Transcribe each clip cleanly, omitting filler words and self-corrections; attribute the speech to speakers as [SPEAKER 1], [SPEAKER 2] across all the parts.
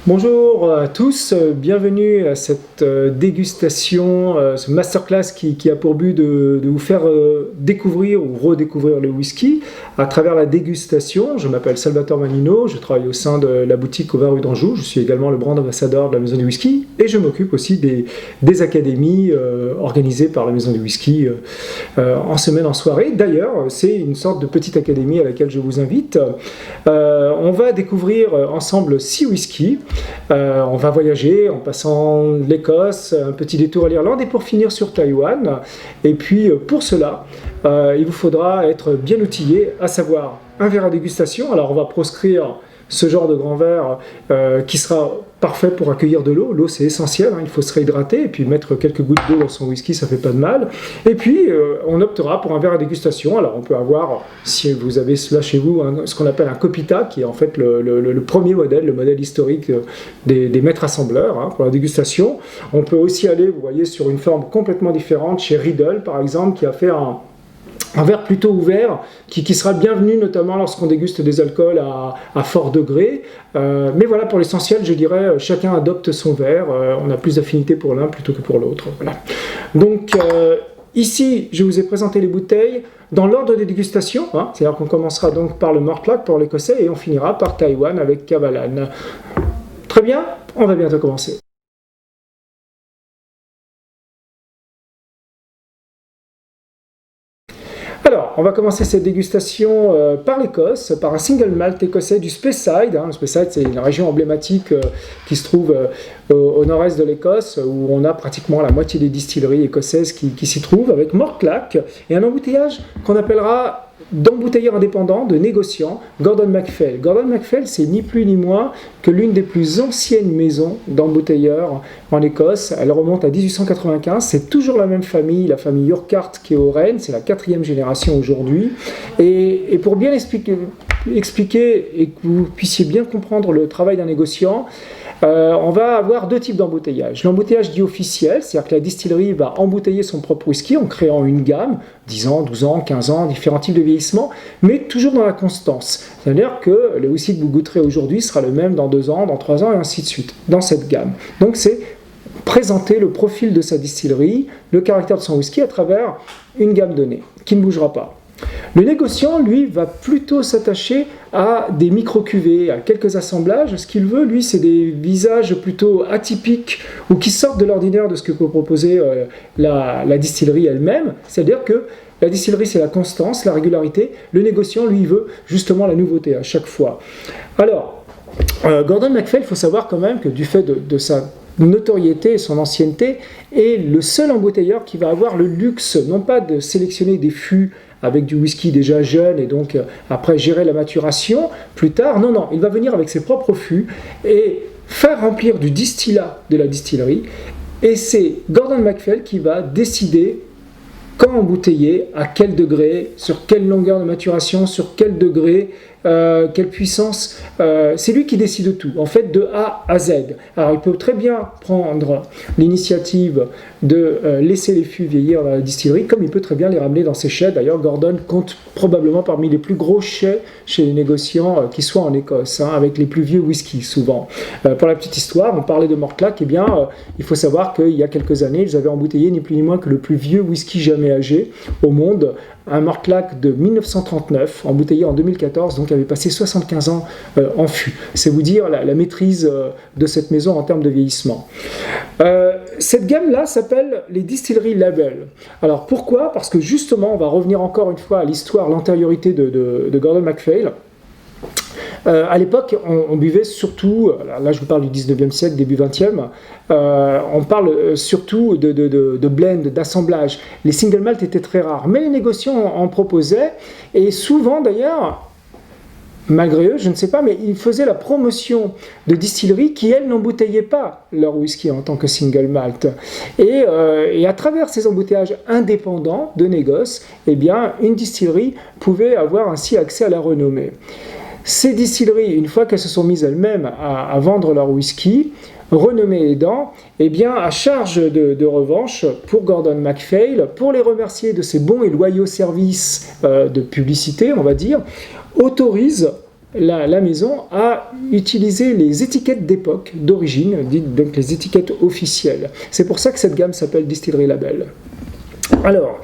[SPEAKER 1] Bonjour à tous, bienvenue à cette dégustation, ce masterclass qui a pour but de vous faire découvrir ou redécouvrir le whisky à travers la dégustation. Je m'appelle Salvatore Manino, je travaille au sein de la boutique au 20 rue d'Anjou, je suis également le brand ambassadeur de la Maison du Whisky et je m'occupe aussi des académies organisées par la Maison du Whisky en semaine, en soirée. D'ailleurs, c'est une sorte de petite académie à laquelle je vous invite. On va découvrir ensemble 6 whiskies. On va voyager en passant l'Écosse, un petit détour à l'Irlande et pour finir sur Taïwan. Et puis pour cela, il vous faudra être bien outillé, à savoir un verre à dégustation. Alors on va proscrire ce genre de grand verre qui sera parfait pour accueillir de l'eau. L'eau c'est essentiel, il faut se réhydrater et puis mettre quelques gouttes d'eau dans son whisky, ça fait pas de mal. Et puis on optera pour un verre à dégustation. Alors on peut avoir, si vous avez cela chez vous, ce qu'on appelle un Copita, qui est en fait le premier modèle, le modèle historique des maîtres assembleurs pour la dégustation. On peut aussi aller, vous voyez, sur une forme complètement différente chez Riedel par exemple, qui a fait un verre plutôt ouvert qui sera bienvenu notamment lorsqu'on déguste des alcools à fort degré. Mais voilà, pour l'essentiel, je dirais, chacun adopte son verre. On a plus d'affinité pour l'un plutôt que pour l'autre. Voilà. Donc ici, je vous ai présenté les bouteilles dans l'ordre des dégustations. C'est-à-dire qu'on commencera donc par le Mortlach pour l'écossais et on finira par Taïwan avec Kavalan. Très bien, on va bientôt commencer. Alors, on va commencer cette dégustation par l'Écosse, par un single malt écossais du Speyside. Le Speyside, c'est une région emblématique qui se trouve au nord-est de l'Écosse, où on a pratiquement la moitié des distilleries écossaises qui s'y trouvent, avec Mortlach, et un embouteillage qu'on appellera d'embouteilleur indépendant, de négociant, Gordon MacPhail. Gordon MacPhail, c'est ni plus ni moins que l'une des plus anciennes maisons d'embouteilleurs en Écosse. Elle remonte à 1895. C'est toujours la même famille, la famille Urquhart qui est au Rennes. C'est la 4e génération aujourd'hui. Et pour bien expliquer et que vous puissiez bien comprendre le travail d'un négociant, on va avoir 2 types d'embouteillage. L'embouteillage dit officiel, c'est-à-dire que la distillerie va embouteiller son propre whisky en créant une gamme, 10 ans, 12 ans, 15 ans, différents types de vieillissement, mais toujours dans la constance. C'est-à-dire que le whisky que vous goûterez aujourd'hui sera le même dans 2 ans, dans 3 ans, et ainsi de suite, dans cette gamme. Donc c'est présenter le profil de sa distillerie, le caractère de son whisky à travers une gamme donnée, qui ne bougera pas. Le négociant, lui, va plutôt s'attacher à des micro-cuvées, à quelques assemblages. Ce qu'il veut, lui, c'est des visages plutôt atypiques ou qui sortent de l'ordinaire de ce que peut proposer la distillerie elle-même. C'est-à-dire que la distillerie, c'est la constance, la régularité. Le négociant, lui, veut justement la nouveauté à chaque fois. Alors, Gordon MacPhail, il faut savoir quand même que du fait de sa notoriété et son ancienneté, est le seul embouteilleur qui va avoir le luxe, non pas de sélectionner des fûts avec du whisky déjà jeune et donc après gérer la maturation plus tard. Non, il va venir avec ses propres fûts et faire remplir du distillat de la distillerie. Et c'est Gordon MacPhail qui va décider quand embouteiller, à quel degré, sur quelle longueur de maturation, sur quel degré, quelle puissance. C'est lui qui décide de tout, en fait, de A à Z. Alors, il peut très bien prendre l'initiative de laisser les fûts vieillir dans la distillerie, comme il peut très bien les ramener dans ses chais. D'ailleurs, Gordon compte probablement parmi les plus gros chais chez les négociants qui soient en Écosse, avec les plus vieux whisky, souvent. Pour la petite histoire, on parlait de Mortlach, eh bien, il faut savoir qu'il y a quelques années, ils avaient embouteillé ni plus ni moins que le plus vieux whisky jamais âgé au monde, un Mortlach de 1939, embouteillé en 2014, donc avait passé 75 ans en fût. C'est vous dire la maîtrise de cette maison en termes de vieillissement. Cette gamme-là s'appelle les Distillery Label. Alors pourquoi ? Parce que justement, on va revenir encore une fois à l'histoire, l'antériorité de Gordon MacPhail. À l'époque, on buvait surtout, là je vous parle du 19e siècle, début 20e, on parle surtout de blend, d'assemblage. Les single malt étaient très rares, mais les négociants en proposaient, et souvent d'ailleurs, malgré eux, je ne sais pas, mais ils faisaient la promotion de distilleries qui, elles, n'emboutteillaient pas leur whisky en tant que single malt. Et à travers ces embouteillages indépendants de négoce, eh bien, une distillerie pouvait avoir ainsi accès à la renommée. Ces distilleries, une fois qu'elles se sont mises elles-mêmes à vendre leur whisky, renommée aidant, eh bien, à charge de revanche pour Gordon MacPhail, pour les remercier de ses bons et loyaux services de publicité, on va dire, autorise la maison a utilisé les étiquettes d'époque, d'origine, donc les étiquettes officielles. C'est pour ça que cette gamme s'appelle Distillery Label. Alors,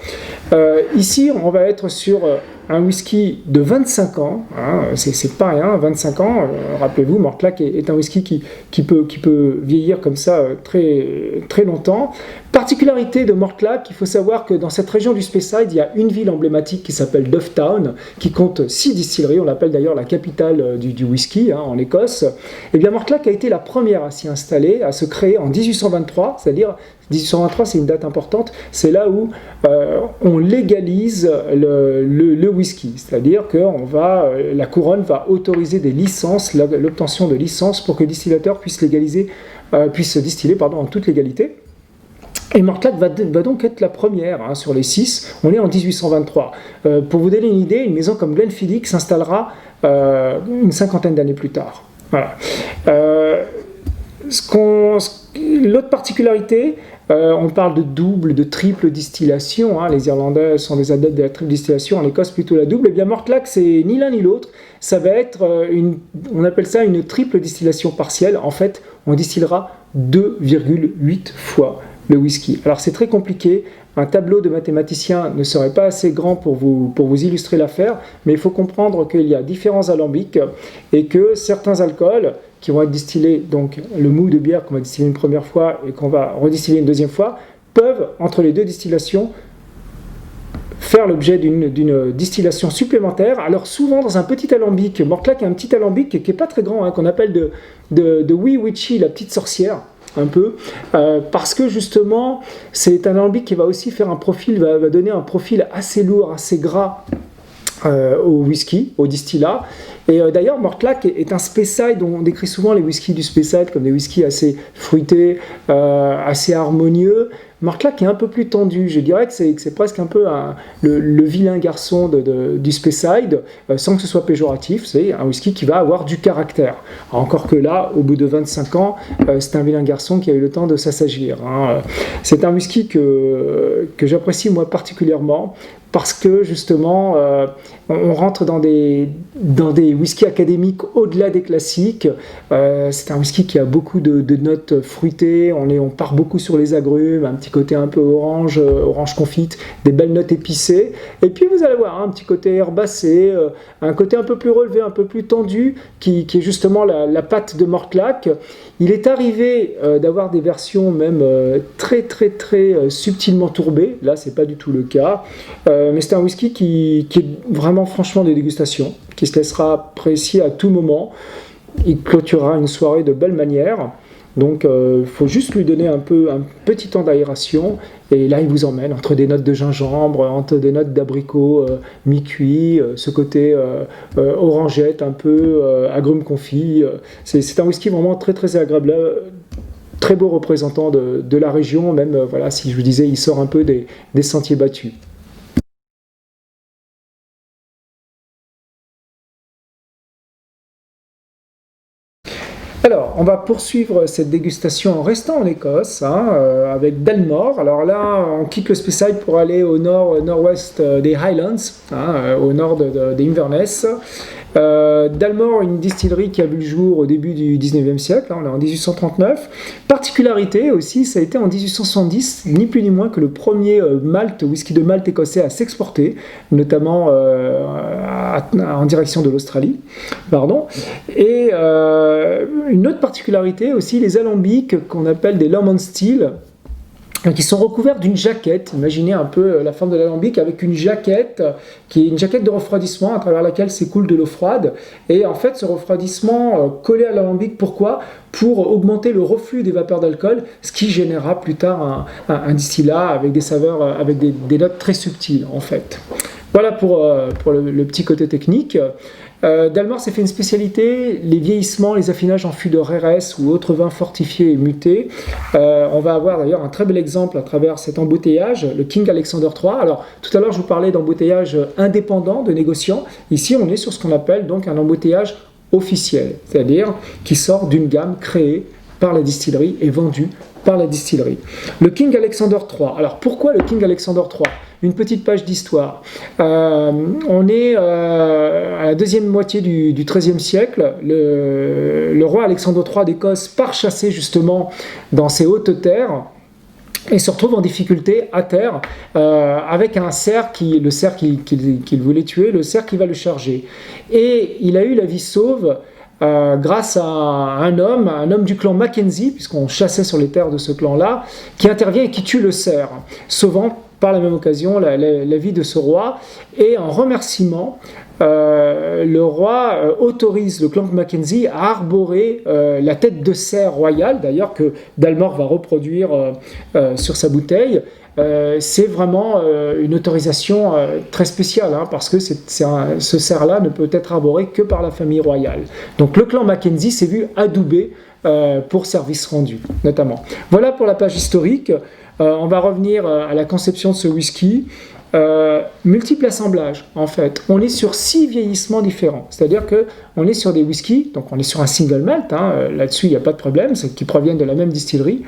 [SPEAKER 1] ici, on va être sur un whisky de 25 ans, hein, c'est pas rien, 25 ans, rappelez-vous, Mortlach est un whisky qui peut vieillir comme ça très, très longtemps. Particularité de Mortlach, il faut savoir que dans cette région du Speyside, il y a une ville emblématique qui s'appelle Dufftown, qui compte 6 distilleries, on l'appelle d'ailleurs la capitale du whisky, hein, en Écosse. Et bien Mortlach a été la première à s'y installer, à se créer en 1823, c'est-à-dire 1823, c'est une date importante, c'est là où on légalise le whisky, c'est-à-dire que la couronne va autoriser des licences, l'obtention de licences pour que le distillateur puisse distiller en toute légalité. Et Mortlach va donc être la première, hein, sur les 6, on est en 1823. Pour vous donner une idée, une maison comme Glenfiddich s'installera une cinquantaine d'années plus tard. Voilà. L'autre particularité, on parle de double, de triple distillation, hein, les Irlandais sont des adeptes de la triple distillation, en Écosse plutôt la double, et bien Mortlach c'est ni l'un ni l'autre, ça va être on appelle ça une triple distillation partielle, en fait on distillera 2,8 fois le whisky. Alors c'est très compliqué, un tableau de mathématicien ne serait pas assez grand pour vous illustrer l'affaire, mais il faut comprendre qu'il y a différents alambics et que certains alcools qui vont être distillés, donc le mou de bière qu'on va distiller une première fois et qu'on va redistiller une deuxième fois, peuvent, entre les deux distillations, faire l'objet d'une distillation supplémentaire. Alors souvent dans un petit alambic, Mortlach a un petit alambic qui n'est pas très grand, hein, qu'on appelle de Wee Witchy, la petite sorcière, un peu, parce que justement c'est un alambic qui va aussi faire un profil, va donner un profil assez lourd, assez gras au whisky, au distillat. Et d'ailleurs, Mortlach est un Speyside, dont on décrit souvent les whiskies du Speyside comme des whiskies assez fruités, assez harmonieux. Mortlach est un peu plus tendu, je dirais que c'est presque un peu le vilain garçon du Speyside, sans que ce soit péjoratif, c'est un whisky qui va avoir du caractère. Encore que là, au bout de 25 ans, c'est un vilain garçon qui a eu le temps de s'assagir, hein. C'est un whisky que j'apprécie moi particulièrement, parce que justement, on rentre dans des whiskies académiques au-delà des classiques. C'est un whisky qui a beaucoup de notes fruitées, on part beaucoup sur les agrumes, un petit côté un peu orange confite, des belles notes épicées, et puis vous allez voir, hein, un petit côté herbacé, un côté un peu plus relevé, un peu plus tendu, qui est justement la patte de Mortlach. Il est arrivé d'avoir des versions même très très très subtilement tourbées, là c'est pas du tout le cas, mais c'est un whisky qui est vraiment franchement de dégustation, qui se laissera apprécier à tout moment. Il clôturera une soirée de belle manière, donc il faut juste lui donner un petit temps d'aération, et là il vous emmène entre des notes de gingembre, entre des notes d'abricot mi-cuit, ce côté orangette un peu, agrumes confits. C'est un whisky vraiment très très agréable, très beau représentant de la région, même voilà, si je vous disais il sort un peu des sentiers battus. Alors, on va poursuivre cette dégustation en restant en Écosse, hein, avec Dalmore. Alors là, on quitte le Speyside pour aller au nord-ouest des Highlands, hein, au nord des Inverness. Dalmore, une distillerie qui a vu le jour au début du 19e siècle, hein, on est en 1839. Particularité aussi, ça a été en 1870, ni plus ni moins que le premier whisky de malt écossais à s'exporter, notamment en direction de l'Australie. Et une autre particularité aussi, les alambics qu'on appelle des Lomond Steel, qui sont recouverts d'une jaquette. Imaginez un peu la forme de l'alambic avec une jaquette qui est une jaquette de refroidissement à travers laquelle s'écoule de l'eau froide. Et en fait, ce refroidissement collé à l'alambic, pourquoi ? Pour augmenter le reflux des vapeurs d'alcool, ce qui générera plus tard un distillat avec des saveurs, avec des notes très subtiles en fait. Voilà pour le petit côté technique. Dalmore s'est fait une spécialité, les vieillissements, les affinages en fût de RS ou autres vins fortifiés et mutés. On va avoir d'ailleurs un très bel exemple à travers cet embouteillage, le King Alexander III. Alors tout à l'heure je vous parlais d'embouteillage indépendant de négociants. Ici on est sur ce qu'on appelle donc un embouteillage officiel, c'est-à-dire qui sort d'une gamme créée par la distillerie et vendu par la distillerie. Le King Alexander III. Alors pourquoi le King Alexander III? Une petite page d'histoire. On est à la deuxième moitié du XIIIe siècle. Le roi Alexandre III d'Écosse part chasser justement dans ces hautes terres et se retrouve en difficulté à terre avec le cerf qu'il voulait tuer, le cerf qui va le charger. Et il a eu la vie sauve grâce à un homme du clan Mackenzie, puisqu'on chassait sur les terres de ce clan-là, qui intervient et qui tue le cerf, sauvant par la même occasion la vie de ce roi. Et en remerciement, le roi autorise le clan Mackenzie à arborer la tête de cerf royale, d'ailleurs que Dalmor va reproduire sur sa bouteille. C'est vraiment une autorisation très spéciale, hein, parce que ce cerf-là ne peut être arboré que par la famille royale. Donc le clan Mackenzie s'est vu adoubé pour service rendu, notamment. Voilà pour la page historique. On va revenir à la conception de ce whisky. Multiples assemblages, en fait. On est sur 6 vieillissements différents. C'est-à-dire qu'on est sur des whiskies, donc on est sur un single malt, hein, là-dessus il n'y a pas de problème, c'est qui proviennent de la même distillerie,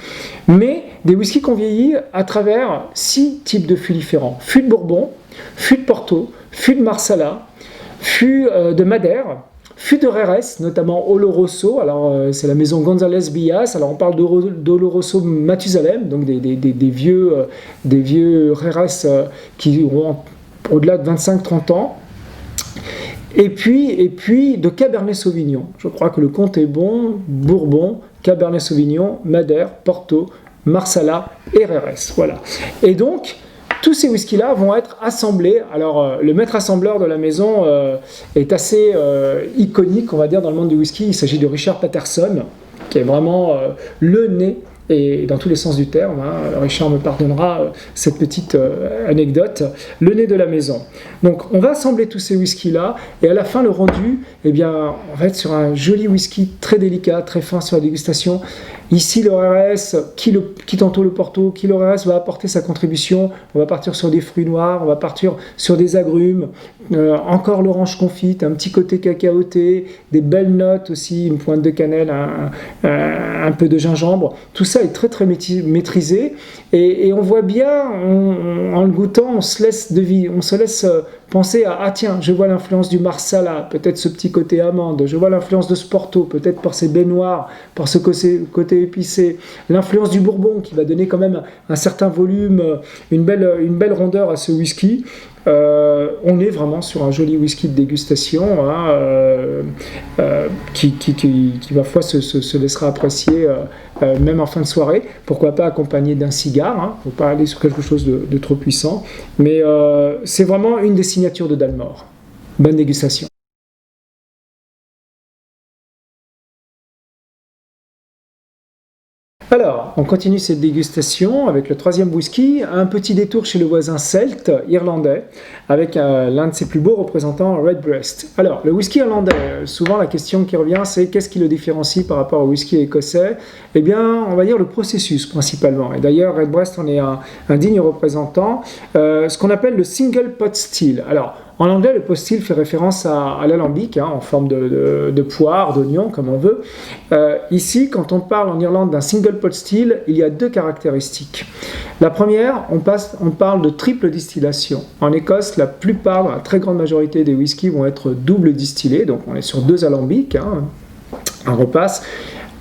[SPEAKER 1] mais des whiskies qu'on vieillit à travers 6 types de fûts différents. Fût de Bourbon, fût de Porto, fût de Marsala, fût de Madère, fût de Jerez, notamment Oloroso. Alors c'est la maison González Villas. Alors on parle d'Oloroso Mathusalem, donc des vieux Jerez qui ont au-delà de 25-30 ans. Et puis de Cabernet Sauvignon. Je crois que le compte est bon. Bourbon, Cabernet Sauvignon, Madère, Porto, Marsala et Jerez. Voilà. Et donc tous ces whiskies-là vont être assemblés. Alors, le maître assembleur de la maison est assez iconique, on va dire, dans le monde du whisky. Il s'agit de Richard Patterson, qui est vraiment le nez, et dans tous les sens du terme, hein, Richard me pardonnera cette petite anecdote, le nez de la maison. Donc, on va assembler tous ces whiskies-là, et à la fin, le rendu, eh bien, on va être sur un joli whisky très délicat, très fin sur la dégustation. Ici, le RS, qui tantôt le Porto, qui le RS va apporter sa contribution. On va partir sur des fruits noirs, on va partir sur des agrumes, encore l'orange confite, un petit côté cacaoté, des belles notes aussi, une pointe de cannelle, un peu de gingembre. Tout ça est très très maîtrisé et on voit bien, en le goûtant, on se laisse penser à ah tiens, je vois l'influence du Marsala, peut-être ce petit côté amande, je vois l'influence de ce Porto, peut-être par ses baies noires, par ce côté épicé, l'influence du Bourbon qui va donner quand même un certain volume, une belle rondeur à ce whisky. On est vraiment sur un joli whisky de dégustation, hein, qui ma foi se laissera apprécier même en fin de soirée. Pourquoi pas accompagné d'un cigare, hein, faut pas aller sur quelque chose de trop puissant, mais c'est vraiment une des signatures de Dalmor. Bonne dégustation. Alors, on continue cette dégustation avec le troisième whisky, un petit détour chez le voisin celte irlandais, avec l'un de ses plus beaux représentants, Redbreast. Alors, le whisky irlandais, souvent la question qui revient, c'est qu'est-ce qui le différencie par rapport au whisky écossais? Eh bien, on va dire le processus principalement. Et d'ailleurs, Redbreast en est un digne représentant, ce qu'on appelle le single pot still. Alors, en anglais, le pot still fait référence à l'alambic, hein, en forme de poire, d'oignon, comme on veut. Ici, quand on parle en Irlande d'un single pot still, il y a 2 caractéristiques. La première, on parle de triple distillation. En Écosse, la très grande majorité des whiskies vont être double distillés, donc on est sur 2 alambics, hein, un repasse.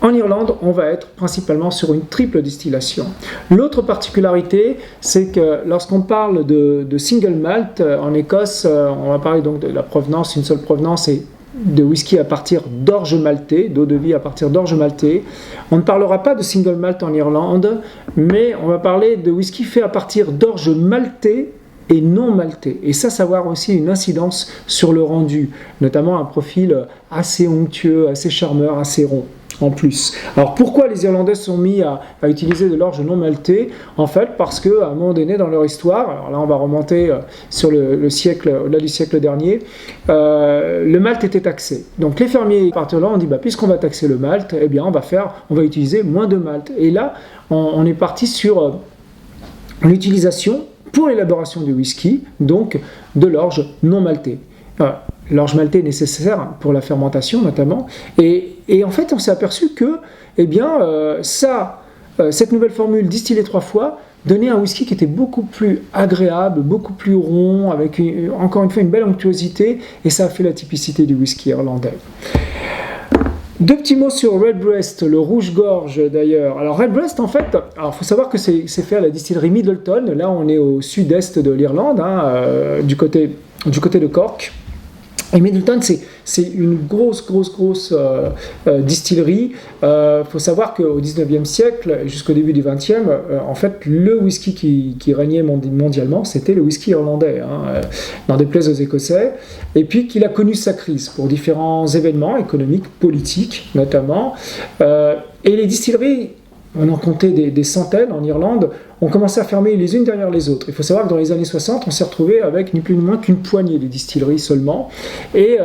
[SPEAKER 1] En Irlande, on va être principalement sur une triple distillation. L'autre particularité, c'est que lorsqu'on parle de single malt, en Écosse, on va parler donc de la provenance, une seule provenance, et de whisky à partir d'orge maltais, d'eau de vie à partir d'orge maltais. On ne parlera pas de single malt en Irlande, mais on va parler de whisky fait à partir d'orge maltais et non maltais. Et ça va avoir aussi une incidence sur le rendu, notamment un profil assez onctueux, assez charmeur, assez rond. En plus. Alors pourquoi les Irlandais se sont mis à utiliser de l'orge non maltais? En fait, parce qu'à un moment donné dans leur histoire, alors là on va remonter sur le siècle, au-delà du siècle dernier, le malt était taxé. Donc les fermiers partent là, on dit puisqu'on va taxer le malt, eh bien on va utiliser moins de malt. Et là, on est parti sur l'utilisation pour l'élaboration du whisky, donc de l'orge non maltais. L'orge maltais est nécessaire pour la fermentation notamment, et Et en fait, on s'est aperçu que, eh bien, cette nouvelle formule distillée 3 fois donnait un whisky qui était beaucoup plus agréable, beaucoup plus rond, avec encore une fois une belle onctuosité, et ça a fait la typicité du whisky irlandais. Deux petits mots sur Redbreast, le rouge-gorge d'ailleurs. Alors Redbreast, en fait, il faut savoir que c'est fait à la distillerie Midleton. Là, on est au sud-est de l'Irlande, du côté de Cork. Et Midleton, c'est une grosse distillerie. Faut savoir qu'au 19e siècle, jusqu'au début du 20e, en fait, le whisky qui régnait mondialement, c'était le whisky irlandais, n'en déplaise aux Écossais, et puis qu'il a connu sa crise pour différents événements économiques, politiques notamment. Et les distilleries, on en comptait des centaines en Irlande, ont commencé à fermer les unes derrière les autres. Il faut savoir que dans les années 60, on s'est retrouvé avec ni plus ni moins qu'une poignée de distilleries seulement. Et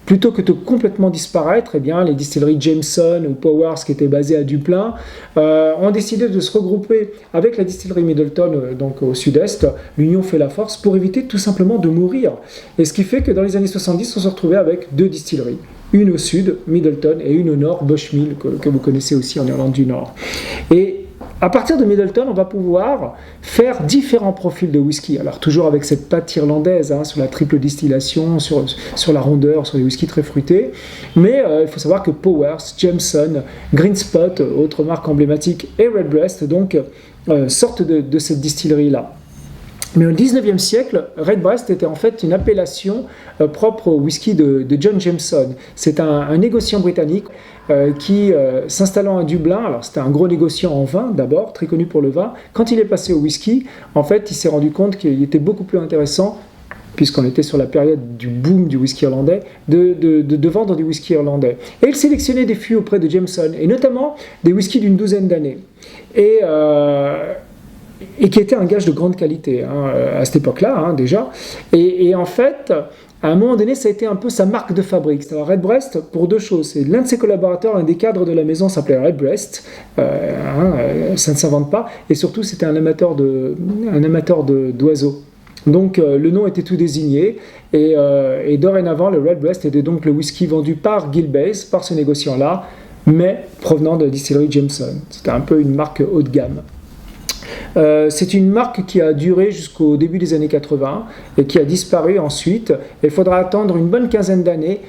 [SPEAKER 1] plutôt que de complètement disparaître, eh bien, les distilleries Jameson ou Powers, qui étaient basées à Dublin, ont décidé de se regrouper avec la distillerie Midleton, donc au sud-est. L'union fait la force pour éviter tout simplement de mourir. Et ce qui fait que dans les années 70, on se retrouvait avec deux distilleries. Une au sud, Midleton, et une au nord, Bushmill, que vous connaissez aussi en Irlande du Nord. Et à partir de Midleton, on va pouvoir faire différents profils de whisky. Alors toujours avec cette patte irlandaise, sur la triple distillation, sur la rondeur, sur les whiskies très fruités. Mais il faut savoir que Powers, Jameson, Green Spot, autre marque emblématique, et Redbreast donc sortent de cette distillerie-là. Mais au 19e siècle, Redbreast était en fait une appellation propre au whisky de John Jameson. C'est un négociant britannique qui, s'installant à Dublin, alors c'était un gros négociant en vin d'abord, très connu pour le vin, quand il est passé au whisky, en fait il s'est rendu compte qu'il était beaucoup plus intéressant, puisqu'on était sur la période du boom du whisky irlandais, de vendre du whisky irlandais. Et il sélectionnait des fûts auprès de Jameson, et notamment des whiskies d'une douzaine d'années. Et qui était un gage de grande qualité à cette époque-là, déjà. Et en fait, à un moment donné, ça a été un peu sa marque de fabrique. Alors Redbreast, pour deux choses. C'est l'un de ses collaborateurs, un des cadres de la maison s'appelait Redbreast, ça ne s'invente pas, et surtout c'était un amateur d'oiseaux. Donc le nom était tout désigné, et dorénavant le Redbreast était donc le whisky vendu par Gilbey's, par ce négociant-là, mais provenant de la distillerie Jameson. C'était un peu une marque haut de gamme. C'est une marque qui a duré jusqu'au début des années 80 et qui a disparu ensuite. Il faudra attendre une bonne quinzaine d'années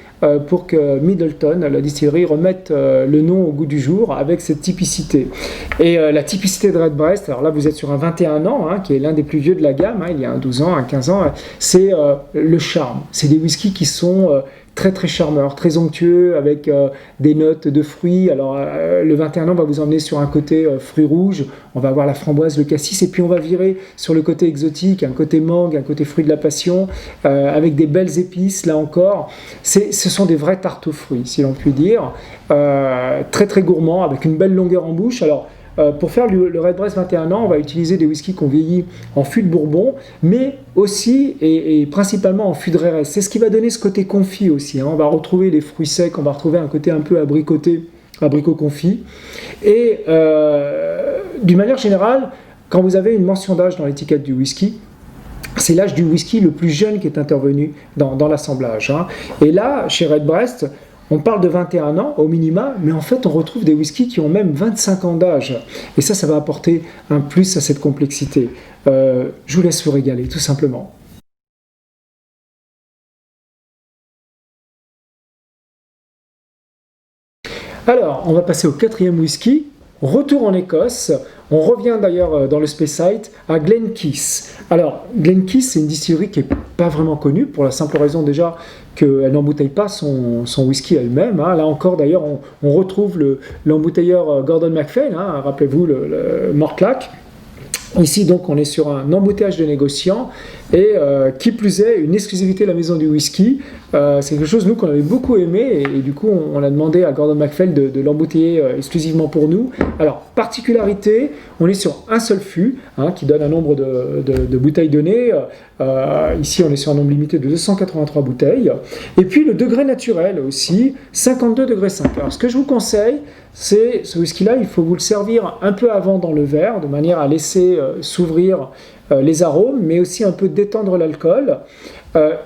[SPEAKER 1] pour que Midleton, la distillerie, remette le nom au goût du jour avec cette typicité. Et la typicité de Redbreast, alors là vous êtes sur un 21 ans, qui est l'un des plus vieux de la gamme, il y a un 12 ans, un 15 ans, c'est le charme. C'est des whiskies qui sont très très charmeur, très onctueux, avec des notes de fruits. Alors le 21 ans va vous emmener sur un côté fruits rouges, on va avoir la framboise, le cassis, et puis on va virer sur le côté exotique, un côté mangue, un côté fruit de la passion, avec des belles épices, là encore. Ce sont des vrais tartes aux fruits, si l'on peut dire, très très gourmands, avec une belle longueur en bouche. Alors, pour faire le Redbreast 21 ans, on va utiliser des whiskies qu'on vieillit en fût de Bourbon, mais aussi et principalement en fût de Rérez. C'est ce qui va donner ce côté confit aussi. On va retrouver les fruits secs, on va retrouver un côté un peu abricot confit. Et d'une manière générale, quand vous avez une mention d'âge dans l'étiquette du whisky, c'est l'âge du whisky le plus jeune qui est intervenu dans l'assemblage. Et là, chez Redbreast, on parle de 21 ans au minima, mais en fait on retrouve des whiskies qui ont même 25 ans d'âge. Et ça va apporter un plus à cette complexité. Je vous laisse vous régaler, tout simplement. Alors, on va passer au quatrième whisky. Retour en Écosse. On revient d'ailleurs dans le Speyside à Glenkeith. Alors, Glenkeith, c'est une distillerie qui n'est pas vraiment connue, pour la simple raison déjà qu'elle n'embouteille pas son whisky elle-même. Là encore, d'ailleurs, on retrouve l'embouteilleur Gordon MacPhail, rappelez-vous, le Mortlach. Ici, donc, on est sur un embouteillage de négociant et qui plus est, une exclusivité de la maison du whisky. C'est quelque chose, nous, qu'on avait beaucoup aimé et du coup, on a demandé à Gordon MacPhail de l'embouteiller exclusivement pour nous. Alors, particularité, on est sur un seul fût qui donne un nombre de bouteilles données. Ici, on est sur un nombre limité de 283 bouteilles. Et puis, le degré naturel aussi, 52 degrés 5. Alors, ce que je vous conseille, c'est ce whisky-là, il faut vous le servir un peu avant dans le verre, de manière à laisser s'ouvrir les arômes, mais aussi un peu détendre l'alcool.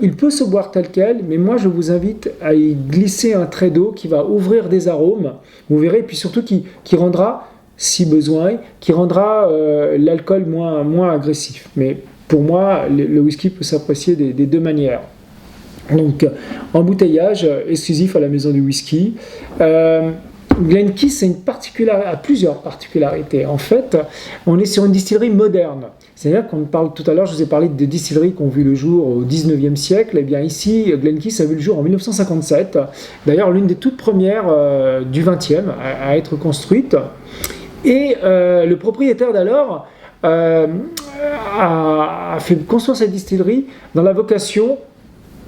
[SPEAKER 1] Il peut se boire tel quel, mais moi je vous invite à y glisser un trait d'eau qui va ouvrir des arômes, vous verrez, et puis surtout qui rendra, si besoin, qui rendra l'alcool moins agressif. Mais pour moi, le whisky peut s'apprécier des deux manières. Donc, embouteillage exclusif à la maison du whisky. Glenkeith a plusieurs particularités. En fait, on est sur une distillerie moderne. C'est-à-dire qu'on parle tout à l'heure, je vous ai parlé des distilleries qui ont vu le jour au 19e siècle. Et bien ici, Glenkeith a vu le jour en 1957. D'ailleurs, l'une des toutes premières du 20e à être construite. Et le propriétaire d'alors a fait construire cette distillerie dans la vocation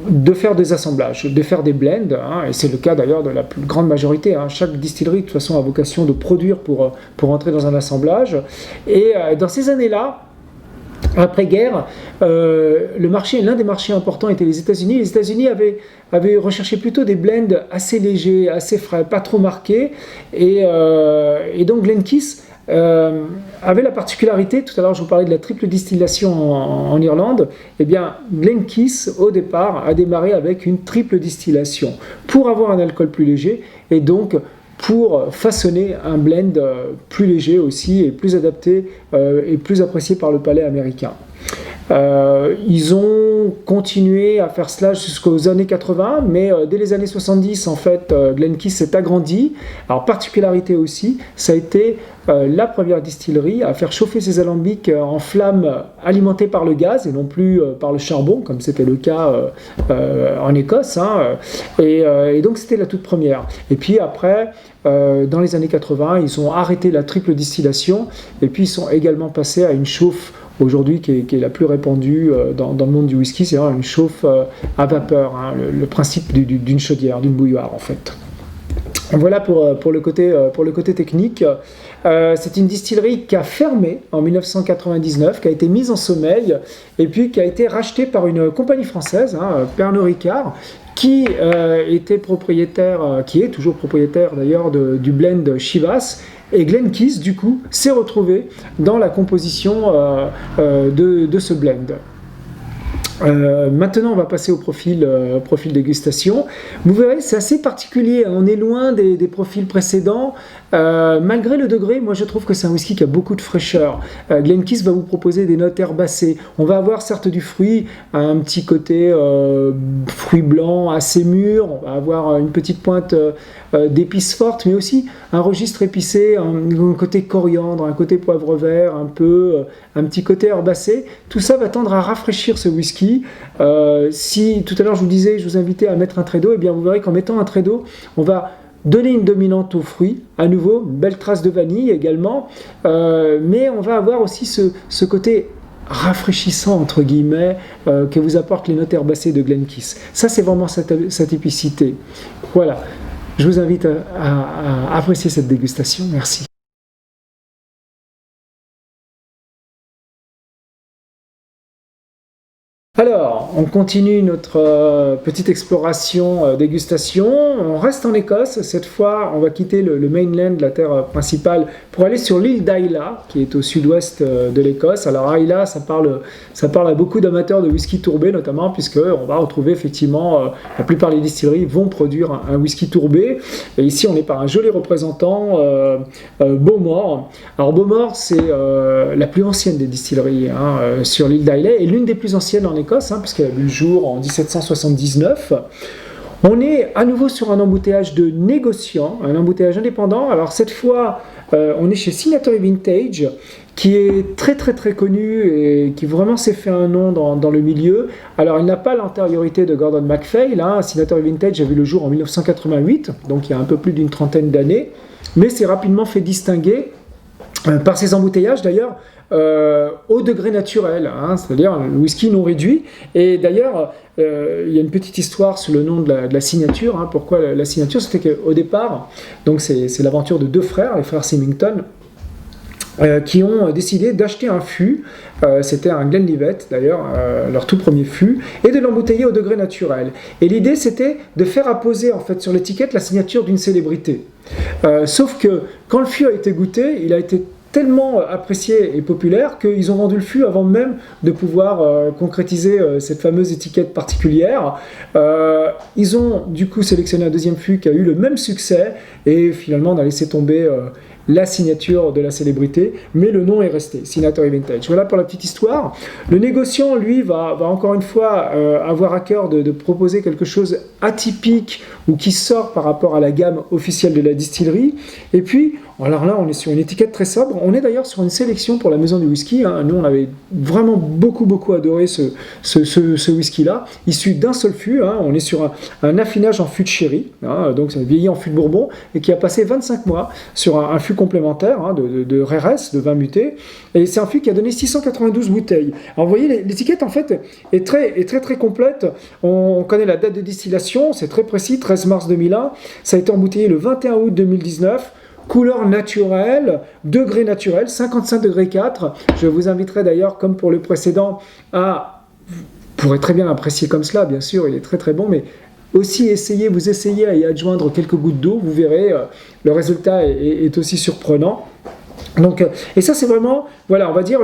[SPEAKER 1] de faire des assemblages, de faire des blends, et c'est le cas d'ailleurs de la plus grande majorité. Chaque distillerie, de toute façon, a vocation de produire pour entrer dans un assemblage. Et dans ces années-là, après-guerre, l'un des marchés importants était les États-Unis. Les États-Unis avaient recherché plutôt des blends assez légers, assez frais, pas trop marqués. Et donc Glenkeith avait la particularité, tout à l'heure je vous parlais de la triple distillation en Irlande, et bien Glenkeith au départ a démarré avec une triple distillation pour avoir un alcool plus léger et donc pour façonner un blend plus léger aussi et plus adapté et plus apprécié par le palais américain. Ils ont continué à faire cela jusqu'aux années 80, mais dès les années 70, en fait, Glenkeith s'est agrandi. Alors, particularité aussi, ça a été la première distillerie à faire chauffer ses alambics en flammes alimentées par le gaz et non plus par le charbon, comme c'était le cas en Écosse. Et donc, c'était la toute première. Et puis après, dans les années 80, ils ont arrêté la triple distillation et puis ils sont également passés à une chauffe aujourd'hui qui est la plus répandue dans le monde du whisky, c'est une chauffe à vapeur, le principe d'une chaudière, d'une bouilloire en fait. Voilà pour le côté technique. C'est une distillerie qui a fermé en 1999, qui a été mise en sommeil et puis qui a été rachetée par une compagnie française, Pernod Ricard, qui était propriétaire, qui est toujours propriétaire d'ailleurs du blend Chivas. Et Glenkeith, du coup, s'est retrouvé dans la composition de ce blend. Maintenant, on va passer au profil dégustation. Vous verrez, c'est assez particulier. On est loin des profils précédents. Malgré le degré, moi je trouve que c'est un whisky qui a beaucoup de fraîcheur. Glenkeith va vous proposer des notes herbacées. On va avoir certes du fruit, un petit côté fruit blanc assez mûr. On va avoir une petite pointe d'épices fortes, mais aussi un registre épicé, un côté coriandre, un côté poivre vert, un petit côté herbacé. Tout ça va tendre à rafraîchir ce whisky. Si tout à l'heure je vous invitais à mettre un trait d'eau, et bien vous verrez qu'en mettant un trait d'eau, on va donner une dominante aux fruits, à nouveau, une belle trace de vanille également, mais on va avoir aussi ce côté rafraîchissant entre guillemets que vous apportent les notes herbacées de Glenkeith. Ça c'est vraiment cette épicité. Voilà, je vous invite à apprécier cette dégustation. Merci. Alors, on continue notre petite exploration dégustation. On reste en Écosse. Cette fois, on va quitter le mainland, la terre principale, pour aller sur l'île d'Islay, qui est au sud-ouest de l'Écosse. Alors, Islay, ça parle à beaucoup d'amateurs de whisky tourbé, notamment, puisqu'on va retrouver effectivement, la plupart des distilleries vont produire un whisky tourbé. Et ici, on est par un joli représentant, Bowmore. Alors, Bowmore, c'est la plus ancienne des distilleries sur l'île d'Islay et l'une des plus anciennes en Écosse, puisqu'elle a vu le jour en 1779. On est à nouveau sur un embouteillage de négociants, un embouteillage indépendant. Alors cette fois, on est chez Signatory Vintage, qui est très très très connu et qui vraiment s'est fait un nom dans le milieu. Alors il n'a pas l'antériorité de Gordon MacPhail. Signatory Vintage a vu le jour en 1988, donc il y a un peu plus d'une trentaine d'années, mais s'est rapidement fait distinguer par ses embouteillages d'ailleurs au degré naturel, c'est-à-dire le whisky non réduit. Et d'ailleurs, il y a une petite histoire sur le nom de la signature. Pourquoi la signature? C'était qu'au départ, donc c'est l'aventure de deux frères, les frères Symington, qui ont décidé d'acheter un fût, c'était un Glenlivet d'ailleurs, leur tout premier fût, et de l'embouteiller au degré naturel. Et l'idée c'était de faire apposer en fait sur l'étiquette la signature d'une célébrité. Sauf que quand le fût a été goûté, il a été tellement apprécié et populaire qu'ils ont vendu le fût avant même de pouvoir concrétiser cette fameuse étiquette particulière. Ils ont du coup sélectionné un deuxième fût qui a eu le même succès et finalement on a laissé tomber la signature de la célébrité, mais le nom est resté, Signatory Vintage. Voilà pour la petite histoire. Le négociant, lui, va encore une fois avoir à cœur de proposer quelque chose atypique ou qui sort par rapport à la gamme officielle de la distillerie. Et puis, alors là, on est sur une étiquette très sobre. On est d'ailleurs sur une sélection pour la maison du whisky. Nous, on avait vraiment beaucoup adoré ce whisky-là, issu d'un seul fût. On est sur un affinage en fût de sherry, donc c'est vieilli en fût de bourbon, et qui a passé 25 mois sur un fût complémentaire de RRS, de vin muté. Et c'est un fût qui a donné 692 bouteilles. Alors vous voyez, l'étiquette en fait est très complète. On connaît la date de distillation, c'est très précis, 13 mars 2001. Ça a été embouteillé le 21 août 2019. Couleur naturelle, degré naturel, 55 degrés 4. Je vous inviterai d'ailleurs, comme pour le précédent, vous pourrez très bien l'apprécier comme cela, bien sûr, il est très bon, mais aussi vous essayez à y adjoindre quelques gouttes d'eau, vous verrez, le résultat est aussi surprenant. Donc, et ça c'est vraiment, voilà, on va dire,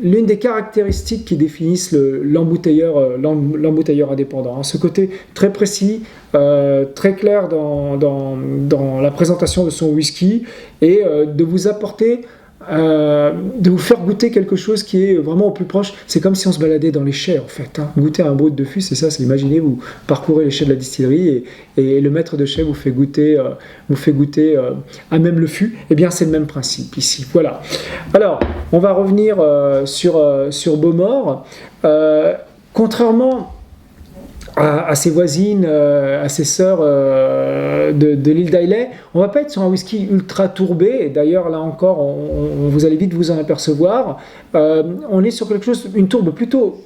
[SPEAKER 1] l'une des caractéristiques qui définissent l'embouteilleur indépendant. Ce côté très précis, très clair dans la présentation de son whisky, et de vous apporter, de vous faire goûter quelque chose qui est vraiment au plus proche. C'est comme si on se baladait dans les chais en fait. Goûter un brut de fût, c'est ça, c'est imaginez, vous parcourez les chais de la distillerie et le maître de chai vous fait goûter à même le fût. Eh bien c'est le même principe ici. Voilà. Alors on va revenir sur Bowmore. Contrairement à ses voisines, à ses sœurs de l'île d'Islay, on ne va pas être sur un whisky ultra tourbé, et d'ailleurs là encore vous allez vite vous en apercevoir. On est sur quelque chose, une tourbe plutôt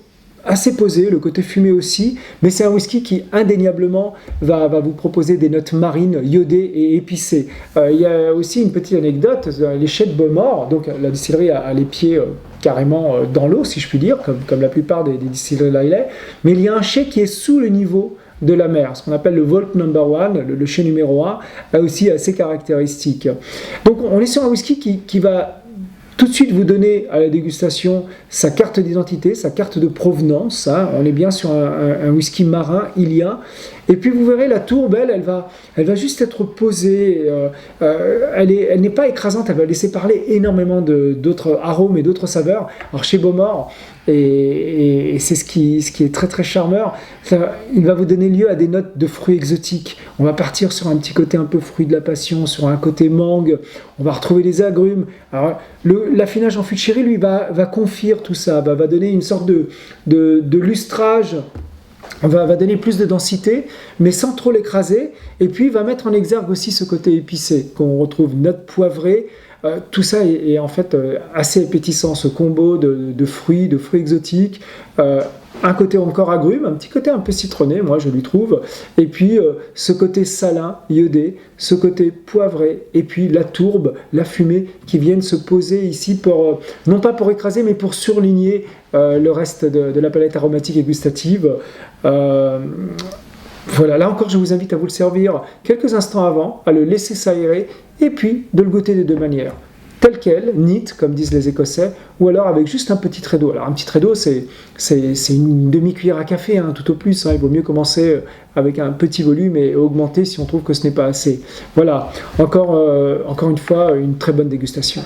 [SPEAKER 1] assez posée, le côté fumé aussi, mais c'est un whisky qui indéniablement va vous proposer des notes marines, iodées et épicées. Il y a aussi une petite anecdote, les chais de Bowmore, donc la distillerie a les pieds carrément dans l'eau, si je puis dire, comme la plupart des distilleries d'Islay, mais il y a un chai qui est sous le niveau de la mer, ce qu'on appelle le Vault Number 1, le chai numéro 1, a aussi assez caractéristique. Donc on est sur un whisky qui va tout de suite vous donner à la dégustation sa carte d'identité, sa carte de provenance. On est bien sur un whisky marin, ilien. Et puis vous verrez, la tourbe, elle va juste être posée. Elle n'est pas écrasante, elle va laisser parler énormément d'autres arômes et d'autres saveurs. Alors chez Bowmore, et c'est ce qui est très charmeur, il va vous donner lieu à des notes de fruits exotiques. On va partir sur un petit côté un peu fruit de la passion, sur un côté mangue, on va retrouver les agrumes. Alors l'affinage en fût de sherry, lui, va confire tout ça, va donner une sorte de lustrage, va donner plus de densité, mais sans trop l'écraser, et puis va mettre en exergue aussi ce côté épicé, qu'on retrouve notes poivrées. Tout ça est en fait assez appétissant, ce combo de fruits exotiques, un côté encore agrume, un petit côté un peu citronné, moi je lui trouve, et puis ce côté salin, iodé, ce côté poivré, et puis la tourbe, la fumée qui viennent se poser ici non pas pour écraser, mais pour surligner le reste de la palette aromatique et gustative. Voilà, là encore je vous invite à vous le servir quelques instants avant, à le laisser s'aérer, et puis de le goûter de deux manières. Tel quel, neat, comme disent les Écossais, ou alors avec juste un petit trait d'eau. Alors un petit trait d'eau, c'est une demi-cuillère à café, tout au plus. Il vaut mieux commencer avec un petit volume et augmenter si on trouve que ce n'est pas assez. Voilà, encore une fois, une très bonne dégustation.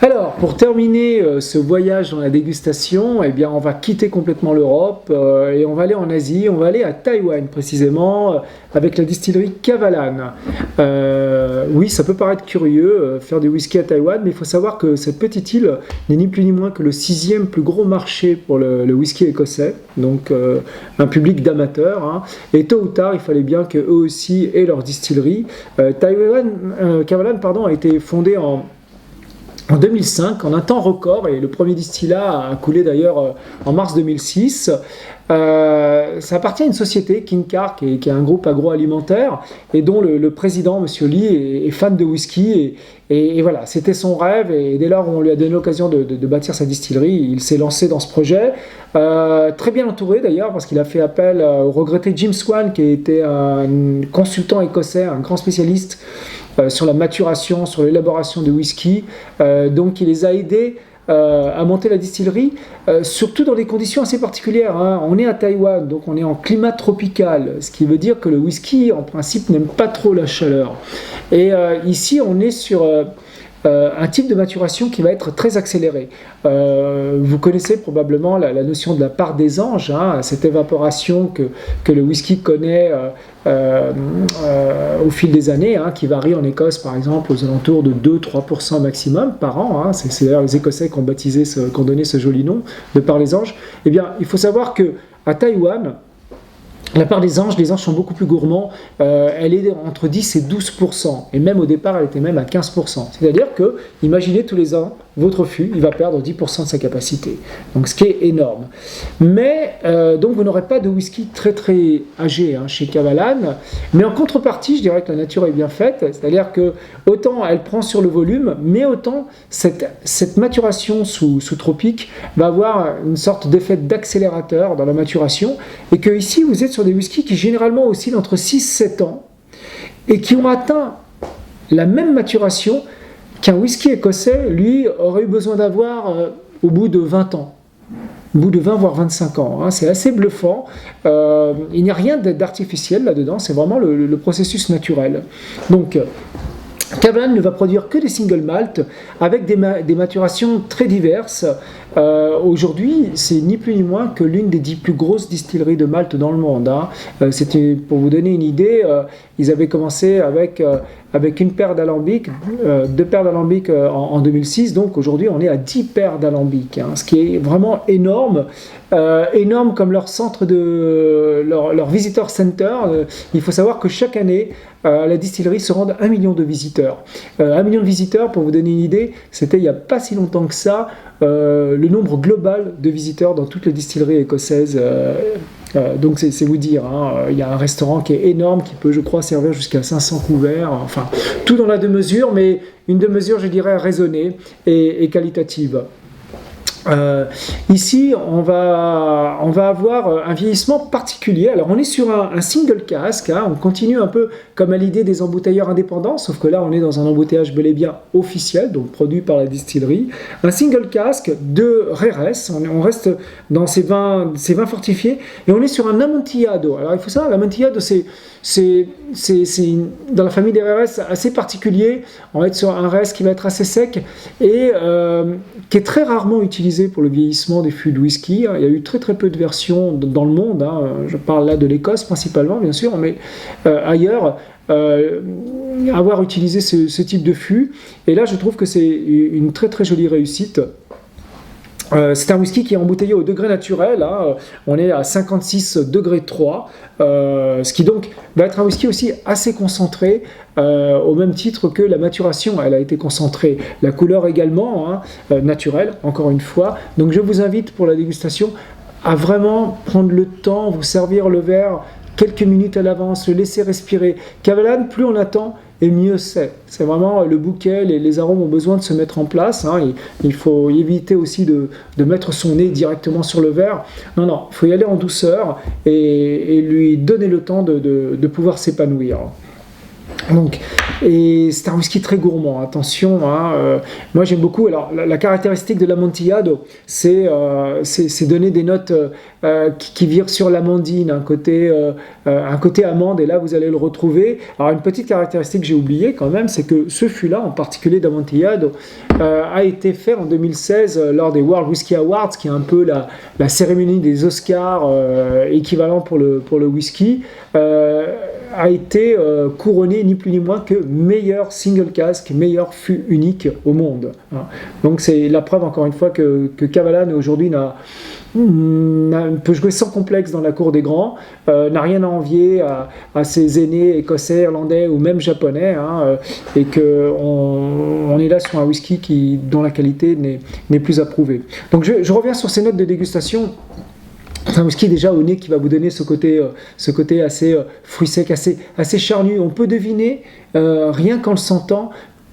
[SPEAKER 1] Alors, pour terminer ce voyage dans la dégustation, eh bien, on va quitter complètement l'Europe et on va aller en Asie, on va aller à Taïwan précisément, avec la distillerie Kavalan. Oui, ça peut paraître curieux, faire du whisky à Taïwan, mais il faut savoir que cette petite île n'est ni plus ni moins que le 6e plus gros marché pour le whisky écossais, donc un public d'amateurs. Et tôt ou tard, il fallait bien qu'eux aussi aient leur distillerie. Kavalan a été fondée en 2005, en un temps record, et le premier distillat a coulé d'ailleurs en mars 2006. Ça appartient à une société, King Car, qui est un groupe agroalimentaire, et dont le président, M. Lee, est fan de whisky. Et voilà, c'était son rêve, et dès lors où on lui a donné l'occasion de bâtir sa distillerie, il s'est lancé dans ce projet. Très bien entouré d'ailleurs, parce qu'il a fait appel au regretté Jim Swan, qui était un consultant écossais, un grand spécialiste sur la maturation, sur l'élaboration de whisky. Donc il les a aidés à monter la distillerie, surtout dans des conditions assez particulières. Hein. On est à Taïwan, donc on est en climat tropical, ce qui veut dire que le whisky, en principe, n'aime pas trop la chaleur. Et ici, on est sur un type de maturation qui va être très accéléré. Vous connaissez probablement la notion de la part des anges, hein, cette évaporation que le whisky connaît au fil des années, hein, qui varie en Écosse par exemple aux alentours de 2-3% maximum par an. Hein. C'est d'ailleurs les Écossais qui ont donné ce joli nom de part des anges. Eh bien, il faut savoir qu'à Taïwan, la part des anges, les anges sont beaucoup plus gourmands, elle est entre 10 et 12%, et même au départ elle était même à 15%. C'est-à-dire que, imaginez tous les ans, votre fût, il va perdre 10% de sa capacité, donc ce qui est énorme. Mais, donc vous n'aurez pas de whisky très très âgé hein, chez Kavalan, mais en contrepartie, je dirais que la nature est bien faite, c'est-à-dire que autant elle prend sur le volume, mais autant cette maturation sous tropique va avoir une sorte d'effet d'accélérateur dans la maturation, et que ici vous êtes sur des whiskies qui généralement oscillent entre 6-7 ans et qui ont atteint la même maturation qu'un whisky écossais, lui, aurait eu besoin d'avoir au bout de 20 ans. Au bout de 20 voire 25 ans. Hein. C'est assez bluffant. Il n'y a rien d'artificiel là-dedans, c'est vraiment le processus naturel. Donc, Kavalan ne va produire que des single malt avec des maturations très diverses. Aujourd'hui, c'est ni plus ni moins que l'une des 10 plus grosses distilleries de malt dans le monde. Hein. C'était, pour vous donner une idée, ils avaient commencé avec une paire d'alambics, 2 paires d'alambics en 2006, donc aujourd'hui on est à 10 paires d'alambics, hein, ce qui est vraiment énorme. Énorme comme leur centre leur visitor center. Il faut savoir que chaque année, à la distillerie se rendent 1 million de visiteurs. 1 million de visiteurs, pour vous donner une idée, c'était il n'y a pas si longtemps que ça, le nombre global de visiteurs dans toutes les distilleries écossaises. Donc c'est vous dire, hein, il y a un restaurant qui est énorme, qui peut, je crois, servir jusqu'à 500 couverts, enfin, tout dans la demi-mesure, mais une demi-mesure, je dirais, raisonnée et qualitative. Ici, on va avoir un vieillissement particulier. Alors, on est sur un single cask. Hein, on continue un peu comme à l'idée des embouteilleurs indépendants, sauf que là, on est dans un embouteillage bel et bien officiel, donc produit par la distillerie. Un single cask de Reres. On reste dans ces vins fortifiés et on est sur un Amontillado. Alors, il faut savoir, l'Amontillado, c'est dans la famille des RS assez particulier. On va être sur un RS qui va être assez sec et qui est très rarement utilisé pour le vieillissement des fûts de whisky. Il y a eu très très peu de versions dans le monde. Hein. Je parle là de l'Écosse principalement, bien sûr, mais ailleurs, avoir utilisé ce type de fût. Et là, je trouve que c'est une très très jolie réussite. C'est un whisky qui est embouteillé au degré naturel, hein. On est à 56 degrés 3, ce qui donc va être un whisky aussi assez concentré, au même titre que la maturation, elle a été concentrée. La couleur également, hein, naturelle, encore une fois. Donc je vous invite pour la dégustation à vraiment prendre le temps, vous servir le verre quelques minutes à l'avance, le laisser respirer. Kavalan, plus on attend, et mieux c'est. C'est vraiment le bouquet, les arômes ont besoin de se mettre en place. Hein, il faut éviter aussi de mettre son nez directement sur le verre. Non, il faut y aller en douceur et lui donner le temps de pouvoir s'épanouir. Donc, et c'est un whisky très gourmand, attention, hein, moi j'aime beaucoup. Alors la caractéristique de l'Amontillado, c'est donner des notes qui virent sur l'amandine, un côté amande, et là vous allez le retrouver. Alors une petite caractéristique que j'ai oubliée quand même, c'est que ce fût-là, en particulier d'Amontillado, a été fait en 2016 lors des World Whisky Awards, qui est un peu la cérémonie des Oscars équivalent pour le whisky, a été couronné ni plus ni moins que meilleur single cask, meilleur fût unique au monde. Hein. Donc c'est la preuve encore une fois que Kavalan aujourd'hui peut jouer sans complexe dans la cour des grands, n'a rien à envier à ses aînés écossais, irlandais ou même japonais, hein, et qu'on est là sur un whisky dont la qualité n'est plus approuvée. Donc je reviens sur ces notes de dégustation. C'est un whisky déjà au nez qui va vous donner ce côté assez fruit sec, assez charnu. On peut deviner, rien qu'en le sentant,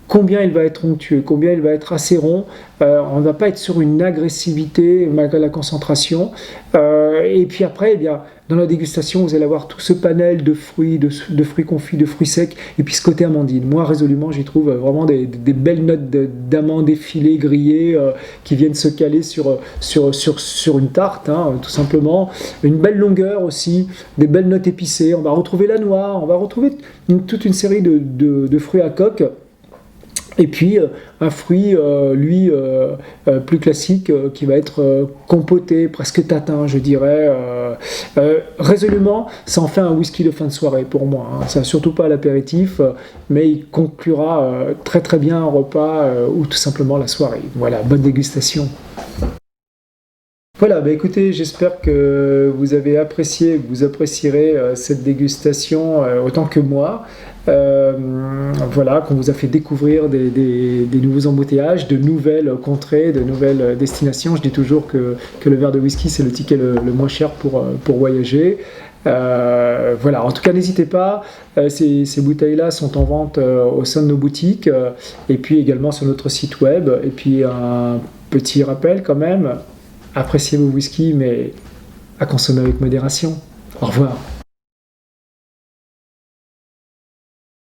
[SPEAKER 1] combien il va être onctueux, combien il va être assez rond. On ne va pas être sur une agressivité malgré la concentration. Et puis après, eh bien, dans la dégustation, vous allez avoir tout ce panel de fruits, de fruits confits, de fruits secs, et puis ce côté amandine. Moi, résolument, j'y trouve vraiment des belles notes d'amandes effilées, grillées, qui viennent se caler sur une tarte, hein, tout simplement. Une belle longueur aussi, des belles notes épicées. On va retrouver la noix, on va retrouver toute une série de fruits à coque. Et puis un fruit, plus classique, qui va être compoté, presque tatin, je dirais. Résolument, ça en fait un whisky de fin de soirée pour moi. Hein. Ça surtout pas à l'apéritif, mais il conclura très très bien un repas ou tout simplement la soirée. Voilà, bonne dégustation. Voilà, bah écoutez, j'espère que vous avez apprécié, que vous apprécierez cette dégustation autant que moi. Voilà, qu'on vous a fait découvrir des nouveaux embouteillages, de nouvelles contrées, de nouvelles destinations. Je dis toujours que le verre de whisky, c'est le ticket le moins cher pour voyager. Voilà, en tout cas, n'hésitez pas, ces bouteilles-là sont en vente au sein de nos boutiques et puis également sur notre site web. Et puis un petit rappel quand même, appréciez vos whiskies, mais à consommer avec modération. Au revoir.